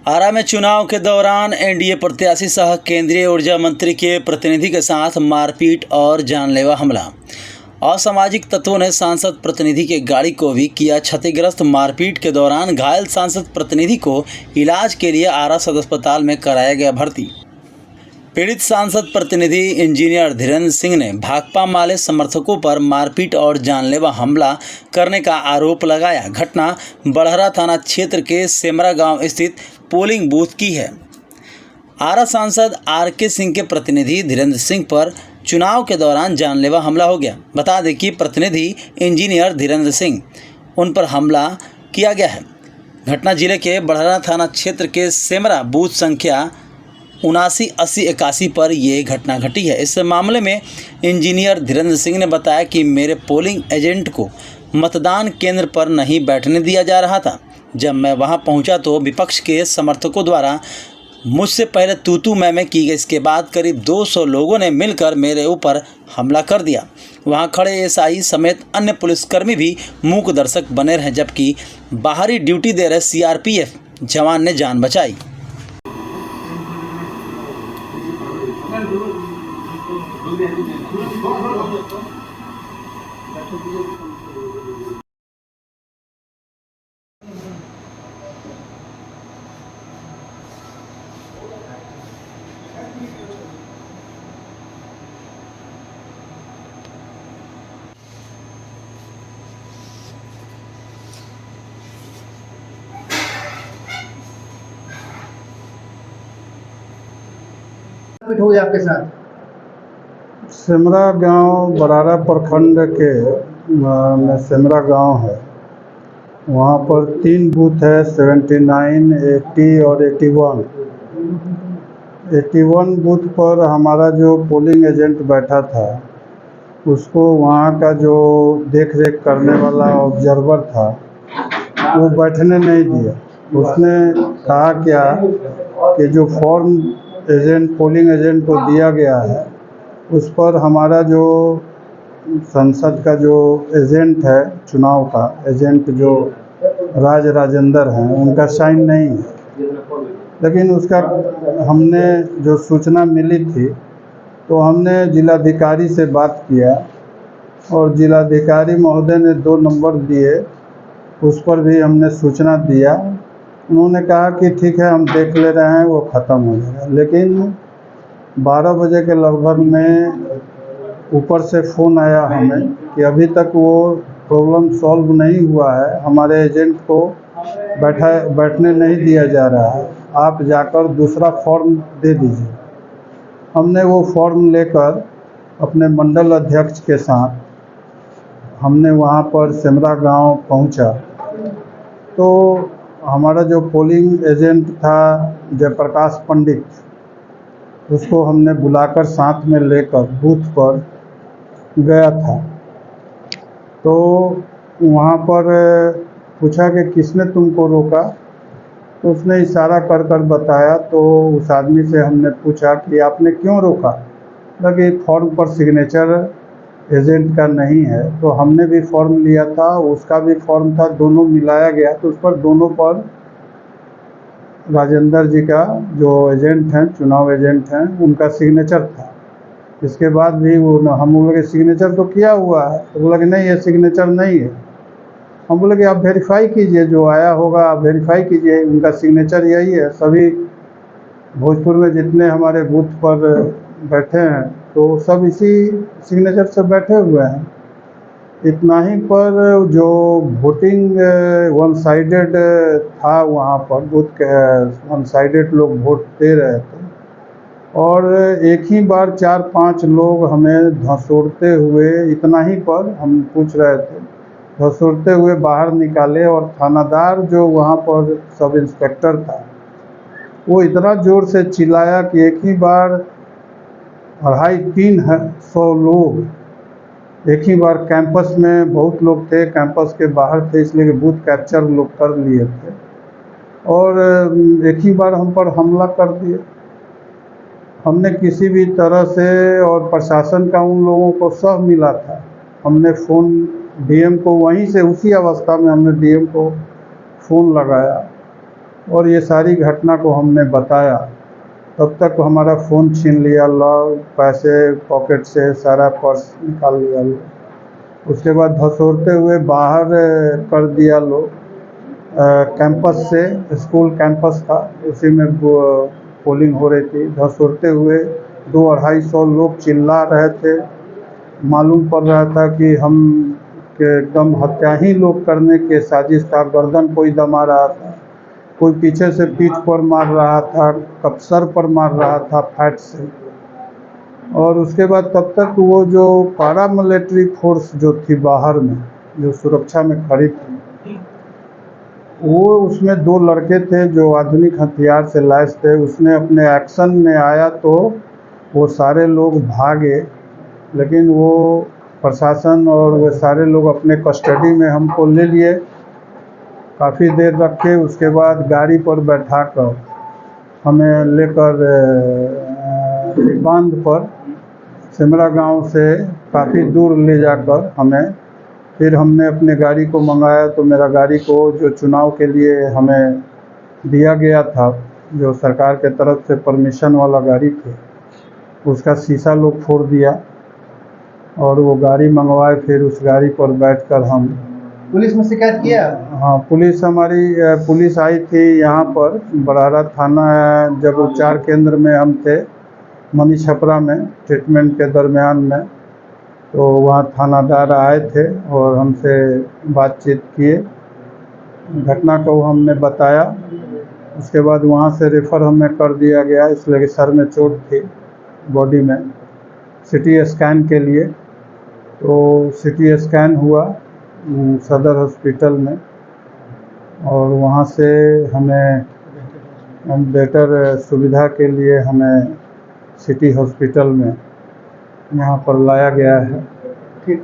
आरा में चुनाव के दौरान एनडीए प्रत्याशी सह केंद्रीय ऊर्जा मंत्री के प्रतिनिधि के साथ मारपीट और जानलेवा हमला। असामाजिक तत्वों ने सांसद प्रतिनिधि की गाड़ी को भी किया क्षतिग्रस्त। मारपीट के दौरान घायल सांसद प्रतिनिधि को इलाज के लिए आरा सदर अस्पताल में कराया गया भर्ती। पीड़ित सांसद प्रतिनिधि इंजीनियर धीरेन्द्र सिंह ने भाकपा माले समर्थकों पर मारपीट और जानलेवा हमला करने का आरोप लगाया। घटना बड़हरा थाना क्षेत्र के सेमरा गांव स्थित पोलिंग बूथ की है। आरा सांसद आर.के. सिंह के प्रतिनिधि धीरेन्द्र सिंह पर चुनाव के दौरान जानलेवा हमला हो गया। बता दें कि प्रतिनिधि इंजीनियर धीरेन्द्र सिंह उन पर हमला किया गया है। घटना जिले के बड़हरा थाना क्षेत्र के सेमरा बूथ संख्या 798081 पर यह घटना घटी है। इस मामले में इंजीनियर धीरेन्द्र सिंह ने बताया कि मेरे पोलिंग एजेंट को मतदान केंद्र पर नहीं बैठने दिया जा रहा था। जब मैं वहां पहुंचा तो विपक्ष के समर्थकों द्वारा मुझसे पहले तू मैं की गई। इसके बाद करीब 200 लोगों ने मिलकर मेरे ऊपर हमला कर दिया। वहां खड़े एसआई समेत अन्य पुलिसकर्मी भी मूक दर्शक बने रहे, जबकि बाहरी ड्यूटी दे रहे सीआरपीएफ जवान ने जान बचाई। हुई आपके साथ? सेमरा गांव बड़हरा प्रखंड के में सेमरा गांव है। वहाँ पर 3 बूथ है, 79, 80 और 81। 81 बूथ पर हमारा जो पोलिंग एजेंट बैठा था, उसको वहाँ का जो देख रेख करने वाला ऑब्जर्वर था, वो बैठने नहीं दिया। उसने कहा क्या कि जो फॉर्म पोलिंग एजेंट को दिया गया है, उस पर हमारा जो संसद का जो एजेंट है, चुनाव का एजेंट जो राजेंद्र हैं, उनका साइन नहीं है। लेकिन उसका हमने जो सूचना मिली थी, तो हमने जिलाधिकारी से बात किया और जिलाधिकारी महोदय ने 2 नंबर दिए, उस पर भी हमने सूचना दिया। उन्होंने कहा कि ठीक है, हम देख ले रहे हैं, वो ख़त्म हो जाएगा। लेकिन 12 बजे के लगभग में ऊपर से फ़ोन आया हमें कि अभी तक वो प्रॉब्लम सॉल्व नहीं हुआ है, हमारे एजेंट को बैठने नहीं दिया जा रहा है, आप जाकर दूसरा फॉर्म दे दीजिए। हमने वो फॉर्म लेकर अपने मंडल अध्यक्ष के साथ हमने वहाँ पर सेमरा गांव पहुँचा। तो हमारा जो पोलिंग एजेंट था जयप्रकाश पंडित, उसको हमने बुलाकर साथ में लेकर बूथ पर गया था। तो वहाँ पर पूछा कि किसने तुमको रोका, तो उसने इशारा कर बताया। तो उस आदमी से हमने पूछा कि आपने क्यों रोका, लगे फॉर्म पर सिग्नेचर एजेंट का नहीं है। तो हमने भी फॉर्म लिया था, उसका भी फॉर्म था, दोनों मिलाया गया, तो उस पर दोनों पर राजेंद्र जी का जो एजेंट हैं, चुनाव एजेंट हैं, उनका सिग्नेचर था। इसके बाद भी वो हम बोले कि सिग्नेचर तो किया हुआ है, तो बोला कि नहीं, ये सिग्नेचर नहीं है। हम बोले कि आप वेरीफाई कीजिए, जो आया होगा आप वेरीफाई कीजिए, उनका सिग्नेचर यही है। सभी भोजपुर में जितने हमारे बूथ पर बैठे हैं, तो सब इसी सिग्नेचर से बैठे हुए हैं। इतना ही पर जो वोटिंग वन साइडेड था, वहाँ पर बूथ के वन साइडेड लोग वोट दे रहे थे और एक ही बार 4-5 लोग हमें धंसोड़ते हुए, इतना ही पर हम पूछ रहे थे, धंसोड़ते हुए बाहर निकाले। और थानादार जो वहाँ पर सब इंस्पेक्टर था, वो इतना ज़ोर से चिल्लाया कि एक ही बार 250-300 लोग एक ही बार, कैंपस में बहुत लोग थे, कैंपस के बाहर थे, इसलिए बूथ कैप्चर लोग कर लिए थे और एक ही बार हम पर हमला कर दिए। हमने किसी भी तरह से, और प्रशासन का उन लोगों को सब मिला था, हमने फ़ोन डीएम को, वहीं से उसी अवस्था में हमने डीएम को फ़ोन लगाया और ये सारी घटना को हमने बताया। तब तक हमारा फ़ोन छीन लिया लोग, पैसे पॉकेट से सारा पर्स निकाल लिया लोग। उसके बाद धसोरते हुए बाहर कर दिया लोग। कैंपस से, स्कूल कैंपस था, उसी में पोलिंग हो रही थी। धसोरते हुए 200-250 लोग चिल्ला रहे थे। मालूम पड़ रहा था कि हम के एकदम हत्या ही लोग करने के साजिश था। गर्दन कोई दबा रहा था, कोई पीछे से पीठ पर मार रहा था, कब सर पर मार रहा था फैट से। और उसके बाद तब तक वो जो पारा मिलिट्री फोर्स जो थी बाहर में, जो सुरक्षा में खड़ी थी, वो उसमें 2 लड़के थे जो आधुनिक हथियार से लैस थे। उसने अपने एक्शन में आया तो वो सारे लोग भागे, लेकिन वो प्रशासन और वे सारे लोग अपने कस्टडी में हमको ले लिए, काफ़ी देर रखे। उसके बाद गाड़ी पर बैठा कर हमें लेकर बांध पर सिमरा गांव से काफ़ी दूर ले जाकर हमें, फिर हमने अपने गाड़ी को मंगाया। तो मेरा गाड़ी को जो चुनाव के लिए हमें दिया गया था, जो सरकार के तरफ से परमिशन वाला गाड़ी थी, उसका शीशा लोग फोड़ दिया और वो गाड़ी मंगवाए। फिर उस गाड़ी पर बैठकर हम पुलिस में शिकायत किया? हाँ, पुलिस आई थी यहाँ पर बड़हरा थाना, जब उपचार केंद्र में हम थे मनी छपरा में ट्रीटमेंट के दरमियान में, तो वहाँ थानादार आए थे और हमसे बातचीत किए। घटना को हमने बताया। उसके बाद वहाँ से रेफ़र हमें कर दिया गया, इसलिए कि सर में चोट थी, बॉडी में, सिटी स्कैन के लिए। तो सिटी स्कैन हुआ सदर हॉस्पिटल में, और वहाँ से हमें बेटर सुविधा के लिए हमें सिटी हॉस्पिटल में यहाँ पर लाया गया है। ठीक।